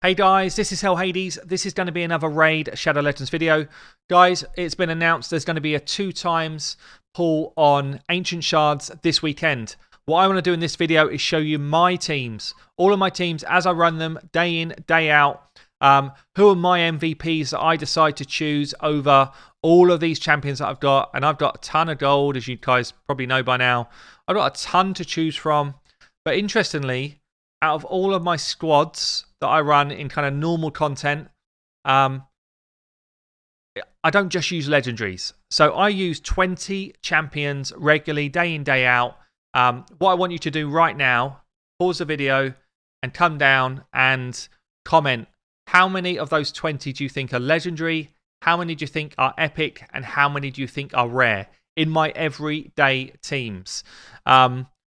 Hey guys, this is Hell Hades. This is going to be another Raid Shadow Legends video. Guys, it's been announced there's going to be a 2x pull on Ancient Shards this weekend. What I want to do in this video is show you my teams, all of my teams as I run them day in, day out. Who are my MVPs that I decide to choose over all of these champions that I've got. And I've got a ton of gold, as you guys probably know by now. I've got a ton to choose from. But interestingly, out of all of my squads that I run in kind of normal content, I don't just use legendaries. So I use 20 champions regularly, day in, day out. What I want you to do right now, pause the video and come down and comment how many of those 20 do you think are legendary, how many do you think are epic, and how many do you think are rare in my everyday teams.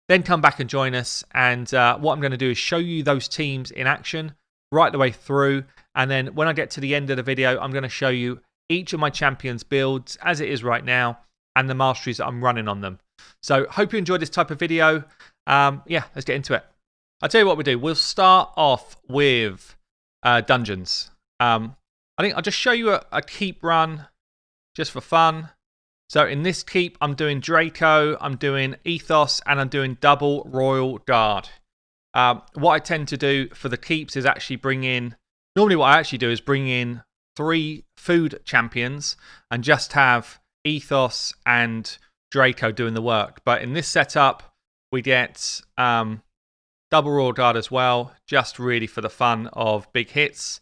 Then come back and join us, and what I'm going to do is show you those teams in action right the way through, and then when I get to the end of the video, I'm going to show you each of my champions builds as it is right now, and the masteries that I'm running on them. So hope you enjoyed this type of video. Yeah, let's get into it. I'll tell you what we do. We'll start off with dungeons. I think I'll just show you a keep run just for fun. So in this keep, I'm doing Draco, I'm doing Ethos, and I'm doing double Royal Guard. What I tend to do for the keeps is actually bring in, normally what I actually do is bring in 3 food champions and just have Ethos and Draco doing the work. But in this setup, we get double Royal Guard as well, just really for the fun of big hits.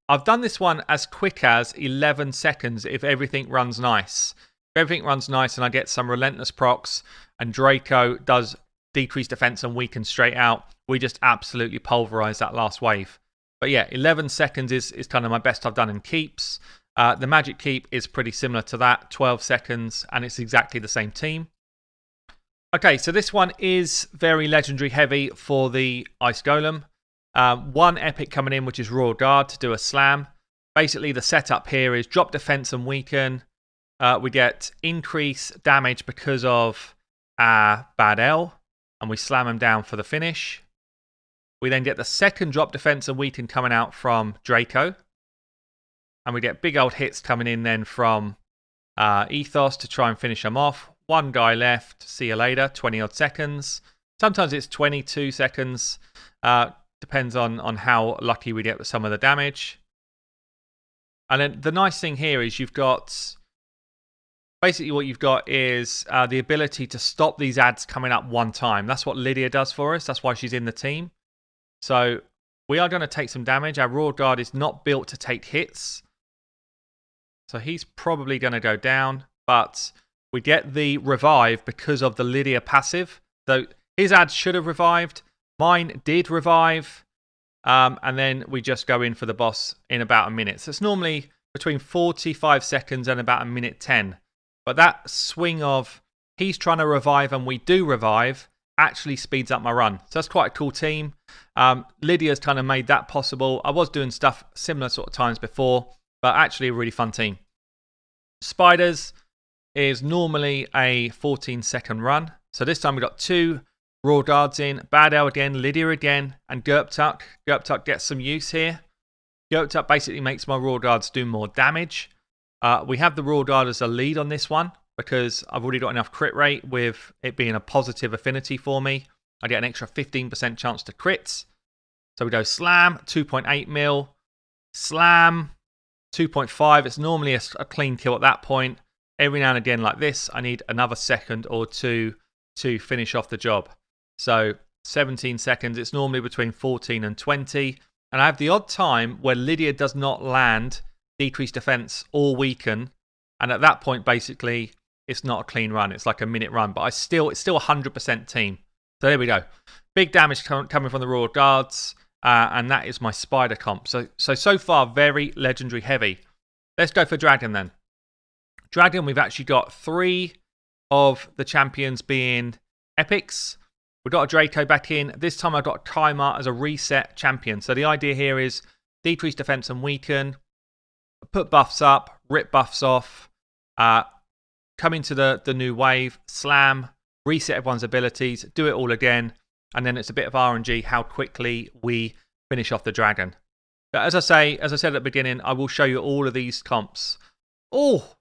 I've done this one as quick as 11 seconds if everything runs nice. If everything runs nice and I get some relentless procs and Draco does decrease defense and weaken straight out, we just absolutely pulverize that last wave. But yeah, 11 seconds is kind of my best I've done in keeps. The magic keep is pretty similar to that, 12 seconds, and it's exactly the same team. Okay, so this one is very legendary heavy for the Ice Golem. 1 epic coming in, which is Royal Guard to do a slam. Basically, the setup here is drop defense and weaken. We get increase damage because of Bad L, and we slam them down for the finish. We then get the second drop defense and weaken coming out from Draco. And we get big old hits coming in then from Ethos to try and finish them off. 1 guy left, see you later, 20 odd seconds. Sometimes it's 22 seconds. Depends on how lucky we get with some of the damage. And then the nice thing here is you've got, basically what you've got is the ability to stop these ads coming up one time. That's what Lydia does for us. That's why she's in the team. So we are going to take some damage. Our Royal Guard is not built to take hits. So he's probably going to go down. But we get the revive because of the Lydia passive. So his ads should have revived. Mine did revive, and then we just go in for the boss in about a minute. So it's normally between 45 seconds and about a minute 10. But that swing of he's trying to revive and we do revive actually speeds up my run. So that's quite a cool team. Lydia's kind of made that possible. I was doing stuff similar sort of times before, but actually a really fun team. Spiders is normally a 14-second run. So this time we got 2 Royal Guards in, Bad L again, Lydia again, and Gerptuck. Gerptuck gets some use here. Gerptuck basically makes my Royal Guards do more damage. We have the Royal Guard as a lead on this one because I've already got enough crit rate with it being a positive affinity for me. I get an extra 15% chance to crits. So we go Slam, 2.8 mil. Slam, 2.5. It's normally a clean kill at that point. Every now and again like this, I need another second or 2 to finish off the job. So 17 seconds, it's normally between 14 and 20. And I have the odd time where Lydia does not land decrease defense or weaken. And at that point, basically, it's not a clean run. It's like a minute run. But it's still 100% team. So there we go. Big damage coming from the Royal Guards. And that is my Spider comp. So far, very legendary heavy. Let's go for Dragon then. Dragon, we've actually got 3 of the champions being epics. We've got a Draco back in. This time I've got Kaimar as a reset champion. So the idea here is decrease defense and weaken, put buffs up, rip buffs off, come into the new wave, slam, reset everyone's abilities, do it all again, and then it's a bit of RNG how quickly we finish off the dragon. But as I said at the beginning, I will show you all of these comps. Oh,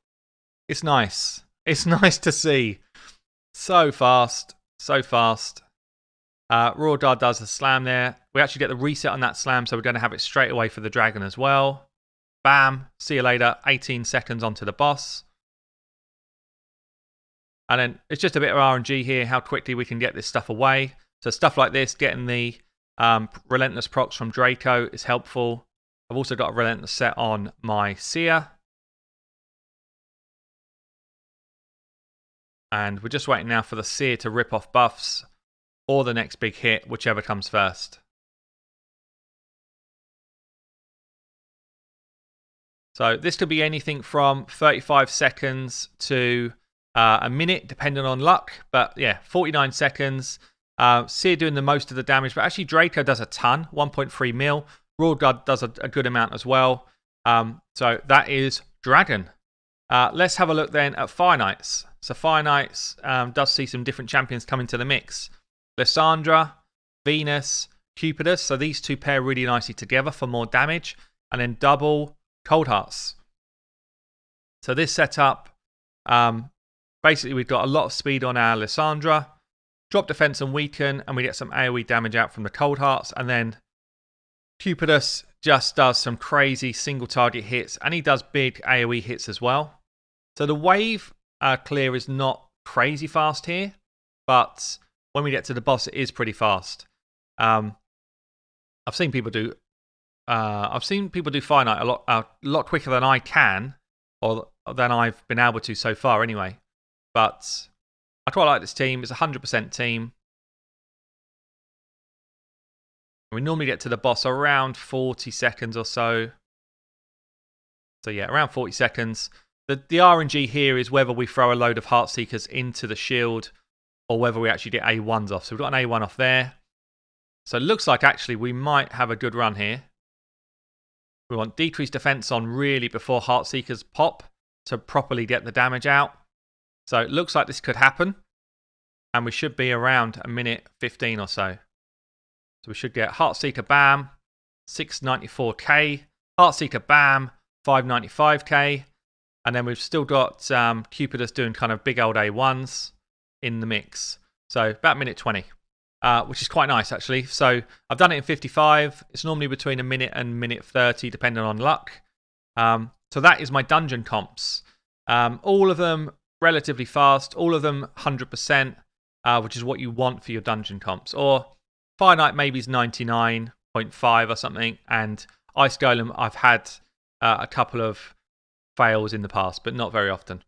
it's nice. It's nice to see. So fast, so fast. Rawdar does the slam there. We actually get the reset on that slam, so we're going to have it straight away for the dragon as well. Bam, see you later, 18 seconds onto the boss. And then it's just a bit of RNG here, how quickly we can get this stuff away. So stuff like this, getting the Relentless procs from Draco is helpful. I've also got a Relentless set on my Seer. And we're just waiting now for the Seer to rip off buffs or the next big hit, whichever comes first. So this could be anything from 35 seconds to a minute, depending on luck. But yeah, 49 seconds. Seer doing the most of the damage, but actually Draco does a ton, 1.3 mil. Rawdar does a good amount as well. So that is Dragon. Let's have a look then at Fire Knights. So Fire Knights does see some different champions come into the mix. Lysandra, Venus, Cupidus. So these two pair really nicely together for more damage. And then double Cold Hearts. So this setup, basically we've got a lot of speed on our Lysandra. Drop defense and weaken, and we get some AoE damage out from the Cold Hearts. And then Cupidus just does some crazy single target hits, and he does big AoE hits as well. So the wave clear is not crazy fast here, but when we get to the boss, it is pretty fast. I've seen people do Fire Knight a lot quicker than I can, or than I've been able to so far anyway. But I quite like this team. It's a 100% team. We normally get to the boss around 40 seconds or so. So yeah, around 40 seconds. The RNG here is whether we throw a load of Heartseekers into the shield or whether we actually get A1s off. So we've got an A1 off there. So it looks like actually we might have a good run here. We want decreased defense on really before Heartseekers pop to properly get the damage out. So it looks like this could happen. And we should be around a minute 15 or so. So we should get Heartseeker Bam, 694k. Heartseeker Bam, 595k. And then we've still got Cupidus doing kind of big old A1s in the mix. So about minute 20, which is quite nice actually. So I've done it in 55. It's normally between a minute and minute 30, depending on luck. So that is my dungeon comps. All of them relatively fast, all of them 100%, which is what you want for your dungeon comps. Or Fire Knight maybe is 99.5 or something, and Ice Golem I've had a couple of fails in the past, but not very often.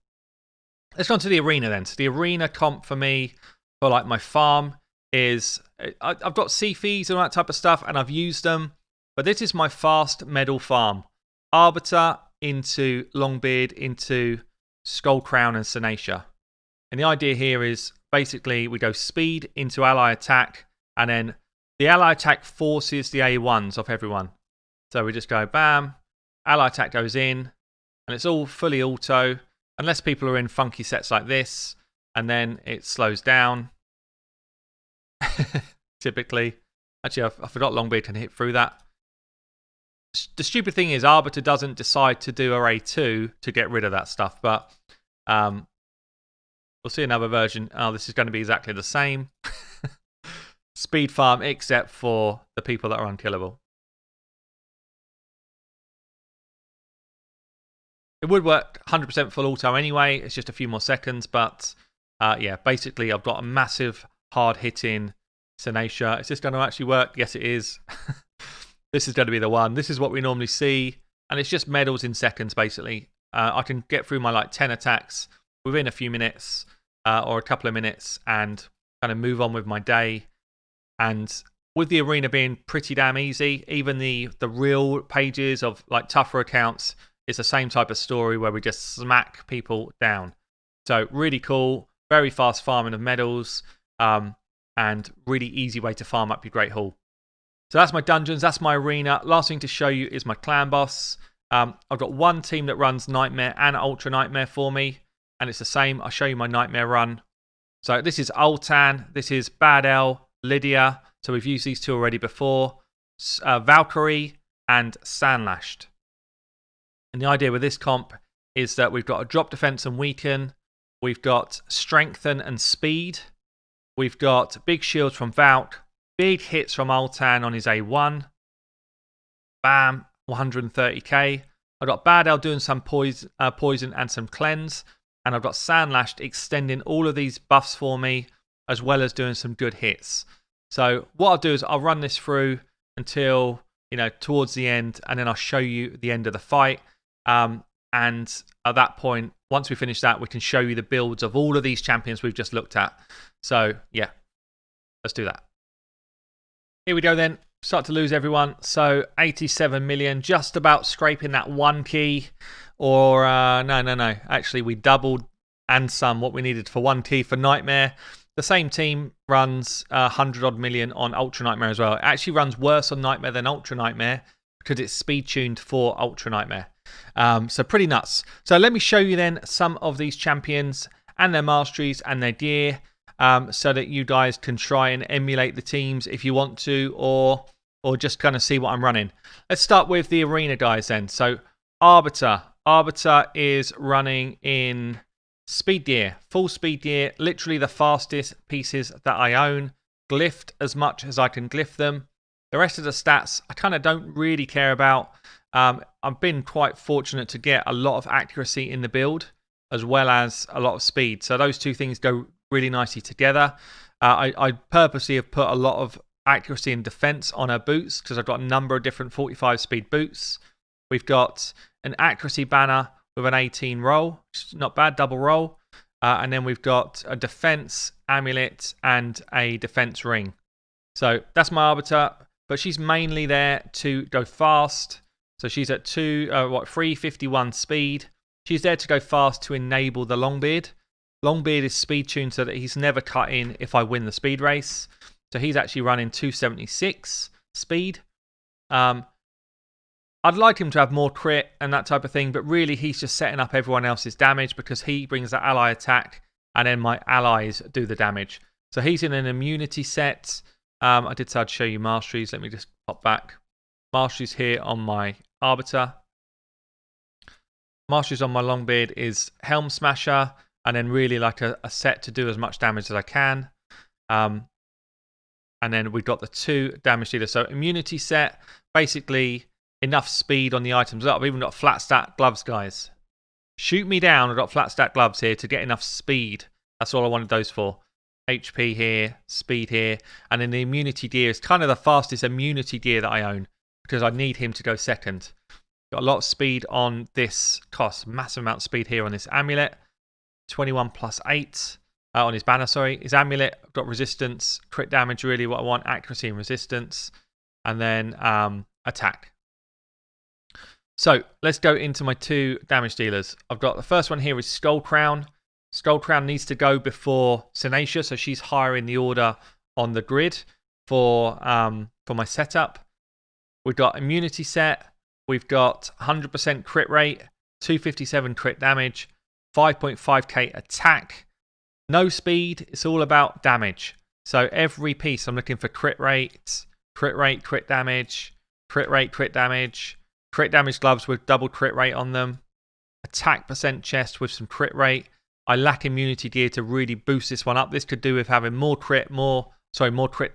Let's go on to the arena then. So the arena comp for me, for like my farm, is I've got Seafees and all that type of stuff, and I've used them, but this is my fast medal farm. Arbiter into Longbeard into Skullcrown and Senacia. And the idea here is basically we go speed into ally attack, and then the ally attack forces the A1s off everyone. So we just go bam, ally attack goes in, and it's all fully auto, unless people are in funky sets like this, and then it slows down. Typically. Actually, I forgot Longbeard can hit through that. The stupid thing is Arbiter doesn't decide to do Array 2 to get rid of that stuff, but we'll see another version. Oh, this is going to be exactly the same. Speed farm, except for the people that are unkillable. It would work 100% full auto anyway. It's just a few more seconds, but yeah, basically I've got a massive hard-hitting Senacia. Is this going to actually work? Yes, it is. This is going to be the one. This is what we normally see, and it's just medals in seconds, basically. I can get through my like 10 attacks within a few minutes or a couple of minutes and kind of move on with my day. And with the arena being pretty damn easy, even the real pages of like tougher accounts, it's the same type of story where we just smack people down. So really cool, very fast farming of medals, and really easy way to farm up your Great Hall. So that's my dungeons, that's my arena. Last thing to show you is my clan boss. I've got one team that runs Nightmare and Ultra Nightmare for me, and it's the same. I'll show you my Nightmare run. So this is Ultan, this is Bad L, Lydia. So we've used these two already before. Valkyrie, and Sandlashed. And the idea with this comp is that we've got a drop defense and weaken, we've got strengthen and speed, we've got big shields from Valk, big hits from Altan on his A1, bam, 130k. I've got Bad L doing some poison and some cleanse, and I've got Sandlashed extending all of these buffs for me, as well as doing some good hits. So what I'll do is I'll run this through until, towards the end, and then I'll show you the end of the fight. And at that point, once we finish that, we can show you the builds of all of these champions we've just looked at. So yeah, let's do that. Here we go then. Start to lose everyone. So 87 million, just about scraping that 1 key. Or no. Actually, we doubled and some what we needed for 1 key for Nightmare. The same team runs 100 odd million on Ultra Nightmare as well. It actually runs worse on Nightmare than Ultra Nightmare because it's speed tuned for Ultra Nightmare. So pretty nuts. So let me show you then some of these champions and their masteries and their gear, so that you guys can try and emulate the teams if you want to, or just kind of see what I'm running. Let's start with the arena guys then. So Arbiter. Arbiter is running in speed gear, full speed gear, literally the fastest pieces that I own. Glyphed as much as I can glyph them. The rest of the stats I kind of don't really care about. I've been quite fortunate to get a lot of accuracy in the build as well as a lot of speed. So those two things go really nicely together. I purposely have put a lot of accuracy and defense on her boots because I've got a number of different 45 speed boots. We've got an accuracy banner with an 18 roll, which is not bad, double roll. And then we've got a defense amulet and a defense ring. So that's my Arbiter, but she's mainly there to go fast. So she's at 351 speed. She's there to go fast to enable the Longbeard. Longbeard is speed tuned so that he's never cut in if I win the speed race. So he's actually running 276 speed. I'd like him to have more crit and that type of thing, but really he's just setting up everyone else's damage because he brings the ally attack and then my allies do the damage. So he's in an immunity set. I did say I'd show you Masteries. Let me just pop back. Masteries here on my Arbiter. Masteries on my Longbeard is Helm Smasher, and then really like a set to do as much damage as I can. And then we've got the 2 damage dealers. So immunity set, basically enough speed on the items. I've even got flat stat gloves, guys. Shoot me down. I've got flat stat gloves here to get enough speed. That's all I wanted those for. HP here, speed here, and then the immunity gear is kind of the fastest immunity gear that I own because I need him to go second. Got a lot of speed on this, cost massive amount of speed here on this amulet. 21 plus 8 on his banner, sorry. His amulet, got resistance, crit damage, really what I want, accuracy and resistance, and then attack. So let's go into my 2 damage dealers. I've got the first one here is Skull Crown. Skull Crown needs to go before Sinacia, so she's higher in the order on the grid for my setup. We've got immunity set. We've got 100% crit rate, 257 crit damage, 5.5k attack. No speed, it's all about damage. So every piece I'm looking for crit rate, crit damage, crit rate, crit damage gloves with double crit rate on them, attack percent chest with some crit rate. I lack immunity gear to really boost this one up. This could do with having more crit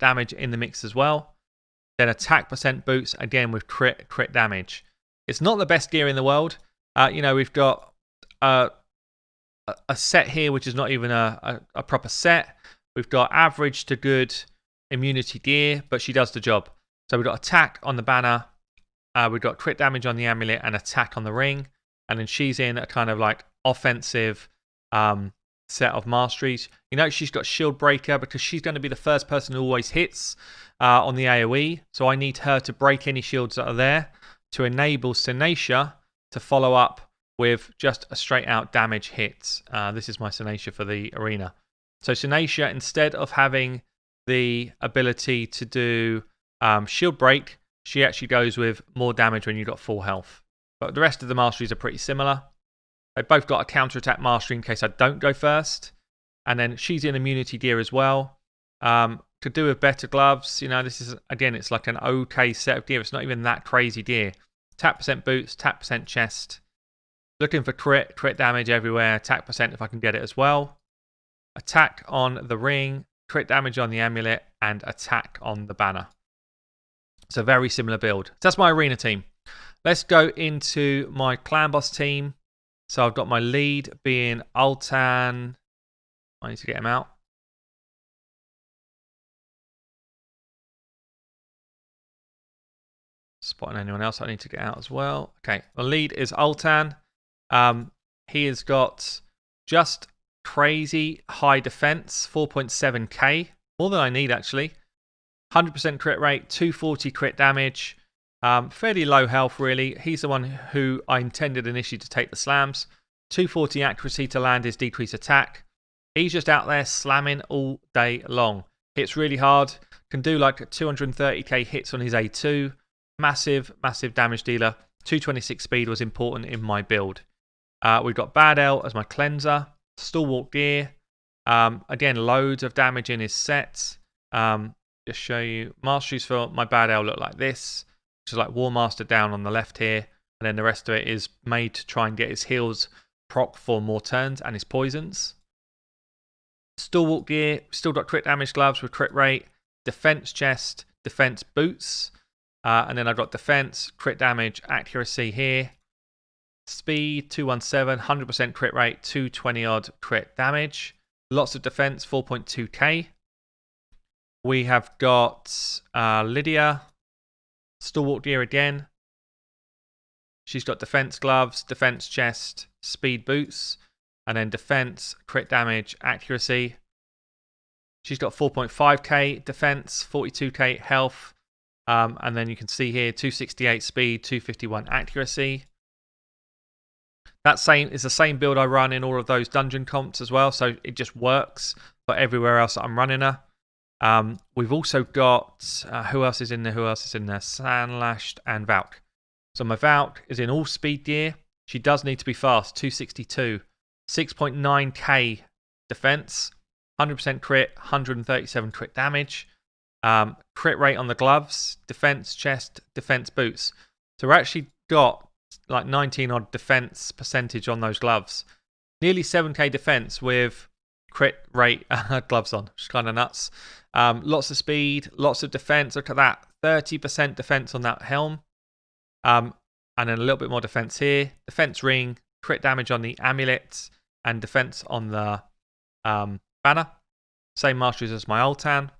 damage in the mix as well. Then attack percent boots, again with crit damage. It's not the best gear in the world. We've got a set here which is not even a proper set. We've got average to good immunity gear, but she does the job. So we've got attack on the banner, we've got crit damage on the amulet and attack on the ring. And then she's in a kind of like offensive set of masteries. She's got shield breaker because she's going to be the first person who always hits on the AoE. So I need her to break any shields that are there to enable Sinacia to follow up with just a straight out damage hit. This is my Sinacia for the arena. So Sinacia, instead of having the ability to do shield break, she actually goes with more damage when you've got full health. But the rest of the masteries are pretty similar. They both got a counter-attack mastery in case I don't go first. And then she's in immunity gear as well. could do with better gloves. You know, this is, again, it's like an okay set of gear. It's not even that crazy gear. Attack percent boots, attack percent chest. Looking for crit damage everywhere. Attack percent if I can get it as well. Attack on the ring, crit damage on the amulet, and attack on the banner. It's a very similar build. So that's my arena team. Let's go into my clan boss team. So I've got my lead being Altan. I need to get him out. Spotting anyone else I need to get out as well. Okay, the lead is Altan. He has got just crazy high defense, 4.7k, more than I need actually. 100% crit rate, 240 crit damage, fairly low health really. He's the one who I intended initially to take the slams. 240 accuracy to land his decreased attack. He's just out there slamming all day long. Hits really hard, can do like 230k hits on his A2. Massive damage dealer. 226 speed was important in my build. We've got Bad L as my cleanser. Stalwart gear. Again, loads of damage in his sets. Just show you. Masteries for my Bad L look like this, which is like War Master down on the left here. And then the rest of it is made to try and get his heals proc for more turns and his poisons. Stalwart gear. Still got crit damage gloves with crit rate. Defense chest. Defense boots. And then I've got defense, crit damage, accuracy here. Speed, 217, 100% crit rate, 220 odd crit damage. Lots of defense, 4.2k. We have got Lydia, stalwart gear again. She's got defense gloves, defense chest, speed boots, and then defense, crit damage, accuracy. She's got 4.5k defense, 42k health. And then you can see here 268 speed, 251 accuracy. That is the same build I run in all of those dungeon comps as well, so it just works for everywhere else that I'm running her. We've also got who else is in there? Sandlashed and Valk. So my Valk is in all speed gear. She does need to be fast. 262, 6.9k defense, 100% crit, 137 crit damage. Crit rate on the gloves, defense chest, defense boots. So we're actually got like 19 odd defense percentage on those gloves. Nearly 7k defense with crit rate gloves on, which is kind of nuts. Lots of speed, lots of defense. Look at that, 30% defense on that helm. And then a little bit more defense here. Defense ring, crit damage on the amulet, and defense on the banner. Same masteries as my Altan.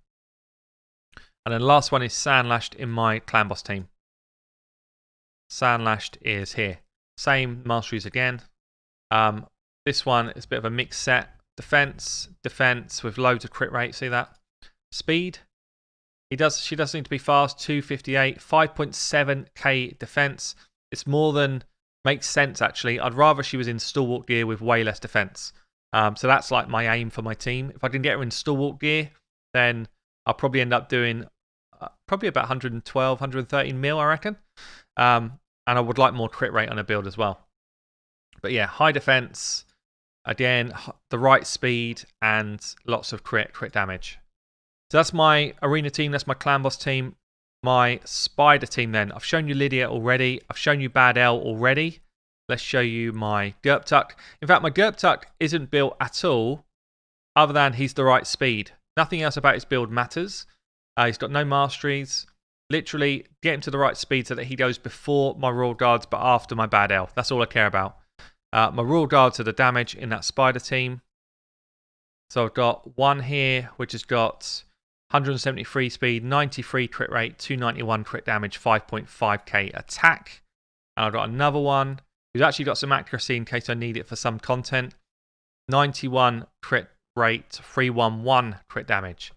And then last one is Sandlashed in my clan boss team. Sandlashed is here. Same masteries again. This one is a bit of a mixed set. Defense with loads of crit rate. See that? Speed. She does need to be fast. 258, 5.7k defense. It's more than makes sense actually. I'd rather she was in stalwart gear with way less defense. So that's like my aim for my team. If I can get her in stalwart gear, then I'll probably end up doing probably about 112, 113 mil, I reckon. And I would like more crit rate on a build as well. But yeah, high defense, again, the right speed, and lots of crit damage. So that's my arena team. That's my clan boss team. My spider team then. I've shown you Lydia already. I've shown you Bad L already. Let's show you my Gerptuck. In fact, my Gerptuck isn't built at all other than he's the right speed. Nothing else about his build matters. He's got no masteries. Literally, get him to the right speed so that he goes before my Royal Guards but after my Bad L. That's all I care about. My Royal Guards are the damage in that spider team. So I've got one here which has got 173 speed, 93 crit rate, 291 crit damage, 5.5k attack. And I've got another one who's actually got some accuracy in case I need it for some content. 91 crit rate, 311 crit damage,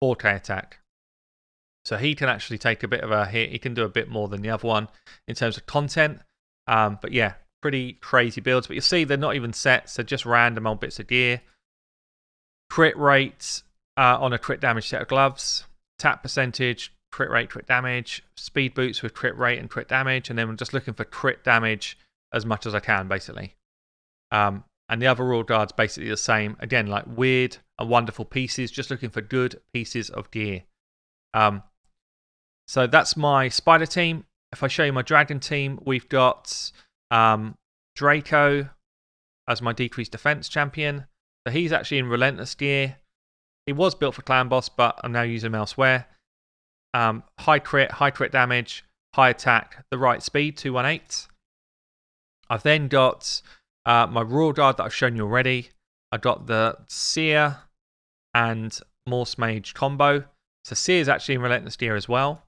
4k attack. So he can actually take a bit of a hit. He can do a bit more than the other one in terms of content. But yeah, pretty crazy builds. But you'll see they're not even sets. They're just random old bits of gear. Crit rate on a crit damage set of gloves. Tap percentage, crit rate, crit damage. Speed boots with crit rate and crit damage. And then I'm just looking for crit damage as much as I can, basically. And the other Royal Guard's basically the same. Again, like weird and wonderful pieces, just looking for good pieces of gear. So that's my Spider team. If I show you my Dragon team, we've got Draco as my decreased defense champion. So he's actually in Relentless gear. He was built for Clan Boss, but I'm now using him elsewhere. High crit damage, high attack, the right speed, 218. I've then got my Royal Guard that I've shown you already. I've got the Seer and Morse Mage combo. So Seer is actually in Relentless gear as well.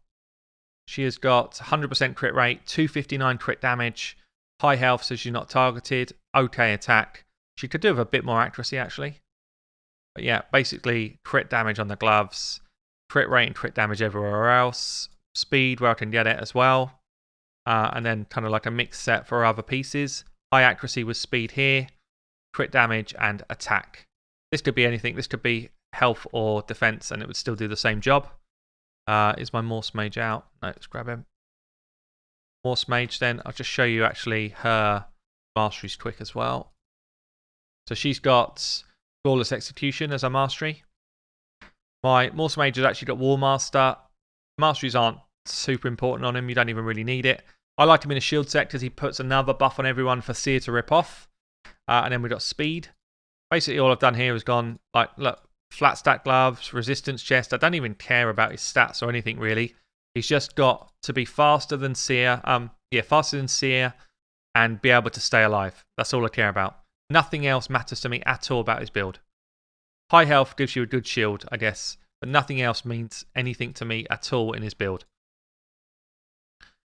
She has got 100% crit rate, 259 crit damage, high health so she's not targeted, okay attack. She could do with a bit more accuracy actually. But yeah, basically crit damage on the gloves, crit rate and crit damage everywhere else, speed where I can get it as well, and then kind of like a mixed set for other pieces. High accuracy with speed here, crit damage and attack. This could be anything. This could be health or defense and it would still do the same job. Is my Morse Mage out? No, let's grab him. Morse Mage then. I'll just show you actually her Masteries quick as well. So she's got Flawless Execution as a Mastery. My Morse Mage has actually got War Master. Masteries aren't super important on him. You don't even really need it. I like him in a shield set because he puts another buff on everyone for Seer to rip off. And then we've got Speed. Basically all I've done here is gone, like, look, flat stack gloves, resistance chest. I don't even care about his stats or anything really. He's just got to be faster than Seer. Faster than Seer and be able to stay alive. That's all I care about. Nothing else matters to me at all about his build. High health gives you a good shield, I guess, but nothing else means anything to me at all in his build.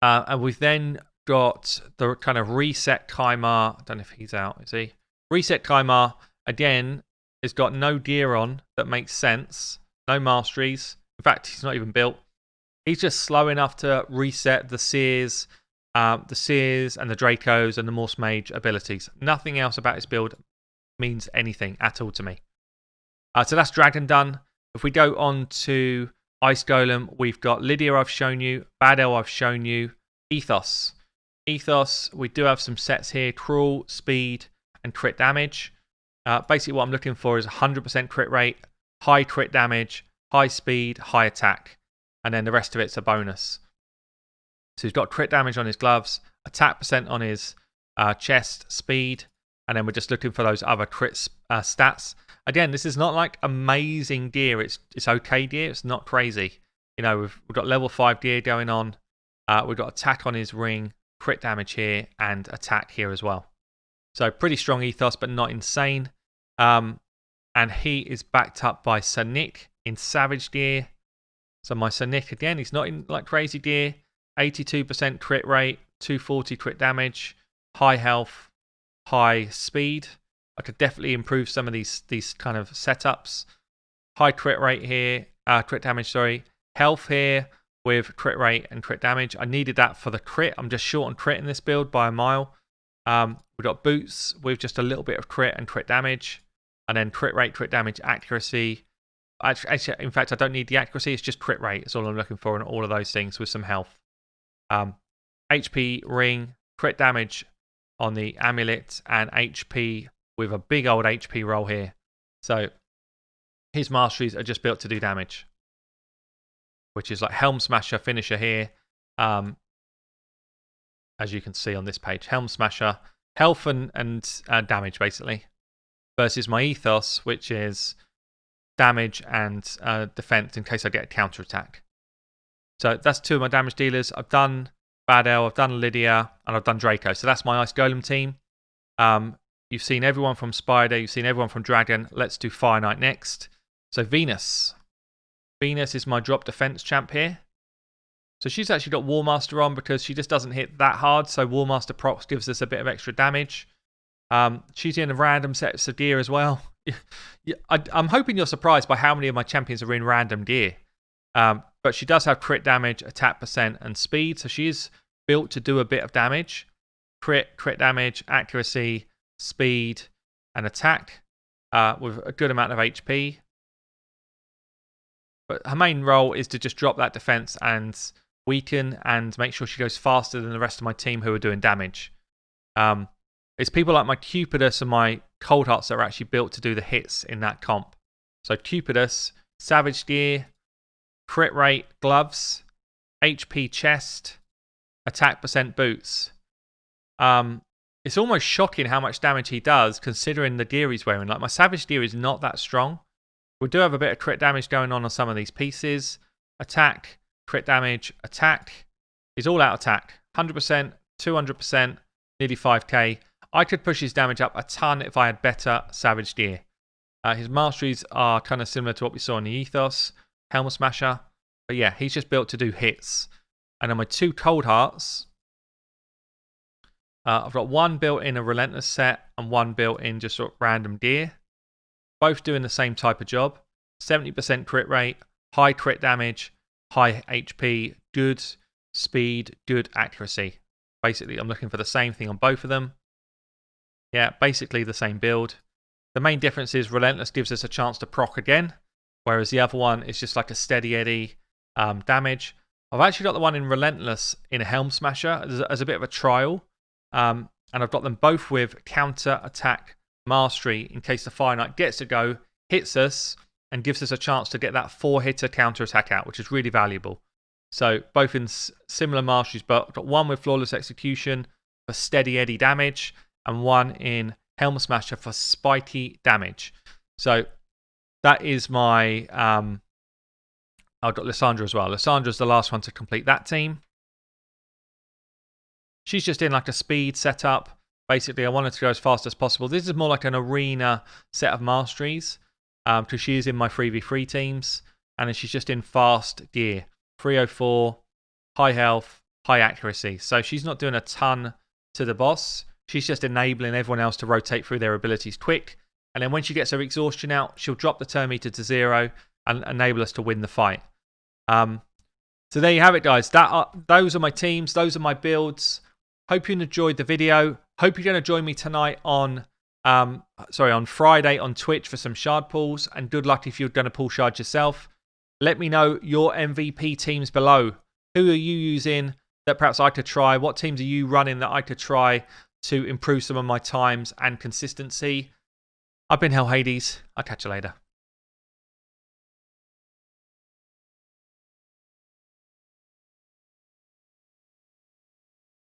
And we've then got the kind of Reset Kaimar. I don't know if he's out, is he? Reset Kaimar, again, has got no gear on that makes sense. No Masteries. In fact, he's not even built. He's just slow enough to reset the Seers and the Dracos and the Morse Mage abilities. Nothing else about his build means anything at all to me. So that's Dragon done. If we go on to Ice Golem, we've got Lydia I've shown you, Badel I've shown you, Ethos. Ethos, we do have some sets here, Cruel, Speed, and Crit Damage. Basically what I'm looking for is 100% crit rate, high crit damage, high speed, high attack. And then the rest of it's a bonus. So he's got crit damage on his gloves, attack percent on his chest, speed, and then we're just looking for those other crit stats. Again, this is not like amazing gear. It's okay gear. It's not crazy. You know, we've got level 5 gear going on. We've got attack on his ring, crit damage here, and attack here as well. So pretty strong Ethos, but not insane. And he is backed up by Sir Nick in Savage gear. So my Sir Nick, again, he's not in like crazy gear. 82% crit rate, 240 crit damage, high health, high speed. I could definitely improve some of these kind of setups. High crit rate here, crit damage, sorry. Health here with crit rate and crit damage. I needed that for the crit. I'm just short on crit in this build by a mile. We've got boots with just a little bit of crit and crit damage. And then crit rate, crit damage, accuracy. Actually, in fact, I don't need the accuracy. It's just crit rate. It's all I'm looking for in all of those things with some health. HP ring, crit damage on the amulet, and HP with a big old HP roll here. So his Masteries are just built to do damage, which is like Helm Smasher, finisher here. As you can see on this page, Helm Smasher, health and damage basically, versus my Ethos, which is damage and defense in case I get a counter attack. So that's two of my damage dealers. I've done Badel, I've done Lydia, and I've done Draco. So that's my Ice Golem team. You've seen everyone from Spider, you've seen everyone from Dragon. Let's do Fire Knight next. So Venus. Venus is my drop defense champ here. So she's actually got War Master on because she just doesn't hit that hard. So War Master procs gives us a bit of extra damage. She's in a random sets of gear as well. I'm hoping you're surprised by how many of my champions are in random gear. But she does have crit damage, attack percent, and speed. So she is built to do a bit of damage. Crit damage, accuracy, speed, and attack with a good amount of HP. But her main role is to just drop that defense and weaken and make sure she goes faster than the rest of my team who are doing damage. It's people like my Cupidus and my Cold Hearts that are actually built to do the hits in that comp. So Cupidus, Savage Gear, crit rate, gloves, HP chest, attack percent boots. It's almost shocking how much damage he does considering the gear he's wearing. Like my Savage Gear is not that strong. We do have a bit of crit damage going on some of these pieces. Attack, crit damage, attack. He's all out attack. 100%, 200%, nearly 5k. I could push his damage up a ton if I had better Savage Gear. His Masteries are kind of similar to what we saw in the Ethos. Helmet Smasher. But yeah, he's just built to do hits. And on my 2 Cold Hearts, I've got one built in a Relentless set and one built in just sort of random gear. Both doing the same type of job. 70% crit rate, high crit damage, high HP, good speed, good accuracy. Basically, I'm looking for the same thing on both of them. Yeah, basically the same build. The main difference is Relentless gives us a chance to proc again, whereas the other one is just like a steady Eddie damage. I've actually got the one in Relentless in a Helm Smasher as a bit of a trial. And I've got them both with counter attack mastery in case the Fire Knight gets to go, hits us, and gives us a chance to get that 4-hitter counter attack out, which is really valuable. So both in similar masteries, but I've got one with Flawless Execution for steady Eddie damage, and one in Helm Smasher for spiky damage. So that is my... I've got Lysandra as well. Lysandra's the last one to complete that team. She's just in like a speed setup. Basically, I wanted to go as fast as possible. This is more like an arena set of masteries because she is in my 3v3 teams. And then she's just in fast gear. 304, high health, high accuracy. So she's not doing a ton to the boss. She's just enabling everyone else to rotate through their abilities quick. And then when she gets her exhaustion out, she'll drop the turn meter to 0 and enable us to win the fight. So there you have it, guys. Those are my teams. Those are my builds. Hope you enjoyed the video. Hope you're going to join me tonight on Friday on Twitch for some shard pulls. And good luck if you're going to pull shards yourself. Let me know your MVP teams below. Who are you using that perhaps I could try? What teams are you running that I could try to improve some of my times and consistency? I've been Hell Hades. I'll catch you later.